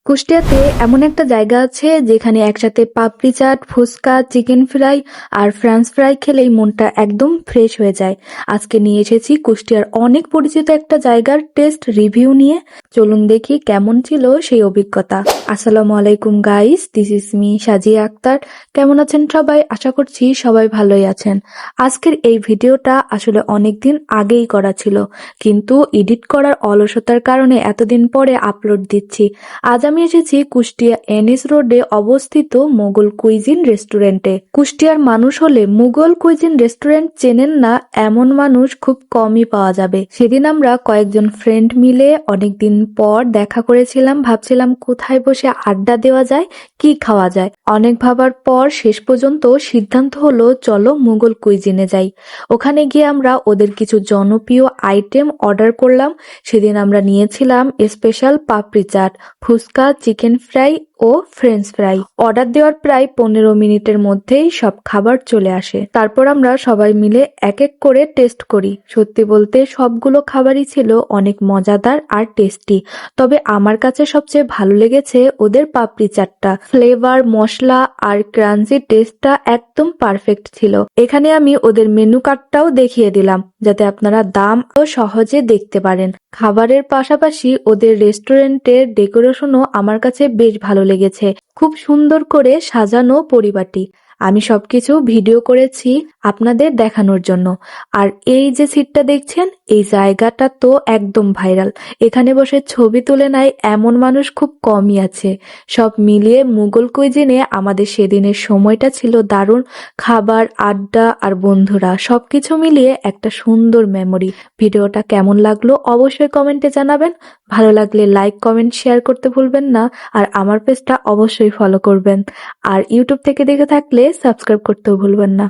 কুষ্টিয়াতে এমন একটা জায়গা আছে যেখানে একসাথে পাপড়ি চাট, ফুচকা, চিকেন ফ্রাই আর ফ্রেঞ্চ ফ্রাই খেলেই মনটা একদম ফ্রেশ হয়ে যায়। আজকে নিয়ে এসেছি কুষ্টিয়ার অনেক পরিচিত একটা জায়গার টেস্ট রিভিউ নিয়ে। চলুন দেখি কেমন ছিল সেই অভিজ্ঞতা। আসসালামু আলাইকুম গাইস, দিস ইজ মি সাজিয়া আক্তার। কেমন আছেন সবাই? আশা করছি সবাই ভালোই আছেন। আজকের এই ভিডিওটা আসলে অনেকদিন আগেই করা ছিল, কিন্তু এডিট করার অলসতার কারণে এতদিন পরে আপলোড দিচ্ছি। আজ আমি এসেছি কুষ্টিয়া এনএস রোডে অবস্থিত মোগল কুইজিন রেস্টুরেন্টে। কুষ্টিয়ার মানুষ হলে মুঘল কুইজিন রেস্টুরেন্ট চেনেন না এমন মানুষ খুব কমই পাওয়া যাবে। সেদিন আমরা কয়েকজন ফ্রেন্ড মিলে অনেকদিন পর দেখা করেছিলাম, ভাবছিলাম কোথায় বসে আড্ডা দেওয়া যায়, কি খাওয়া যায়। অনেক ভাবার পর শেষ পর্যন্ত সিদ্ধান্ত হলো চলো মুঘল কুইজিনে যাই। ওখানে গিয়ে আমরা ওদের কিছু জনপ্রিয় আইটেম অর্ডার করলাম। সেদিন আমরা নিয়েছিলাম স্পেশাল পাপড়ি চাট, ফুচকা, চিকেন ফ্রাই ও ফ্রেঞ্চ ফ্রাই। অর্ডার দেওয়ার প্রায় 15 মিনিটের মধ্যেই সব খাবার চলে আসে। তারপর আমরা সবাই মিলে এক এক করে টেস্ট করি। সত্যি বলতে সবগুলো খাবারই ছিল অনেক মজাদার আর টেস্টি। তবে আমার কাছে সবচেয়ে ভালো লেগেছে ওদের পাপড়ি চাটটা। ফ্লেভার, মশলা আর ক্রাঞ্চি টেস্টটা একদম পারফেক্ট ছিল। এখানে আমি ওদের মেনু কার্ডটাও দেখিয়ে দিলাম যাতে আপনারা দাম ও সহজে দেখতে পারেন। খাবারের পাশাপাশি ওদের রেস্টুরেন্টের ডেকোরেশনও আমার কাছে বেশ ভালো লেগেছে। খুব সুন্দর করে সাজানো পরিপাটি। আমি সবকিছু ভিডিও করেছি আপনাদের দেখানোর জন্য। আর এই যে সিটটা দেখছেন, এই জায়গাটা তো একদম ভাইরাল। এখানে বসে ছবি তুলে নেয় এমন মানুষ খুব কমই আছে। সব মিলিয়ে মুঘল কুইজিনে আমাদের সেদিনের সময়টা ছিল দারুণ। খাবার, আড্ডা আর বন্ধুরা সবকিছু মিলিয়ে একটা সুন্দর মেমোরি। ভিডিওটা কেমন লাগলো অবশ্যই কমেন্টে জানাবেন। ভালো লাগলে লাইক, কমেন্ট, শেয়ার করতে ভুলবেন না। আর আমার পেজটা অবশ্যই ফলো করবেন। আর ইউটিউব থেকে দেখে থাকলে সাবস্ক্রাইব করতেও ভুলবেন না।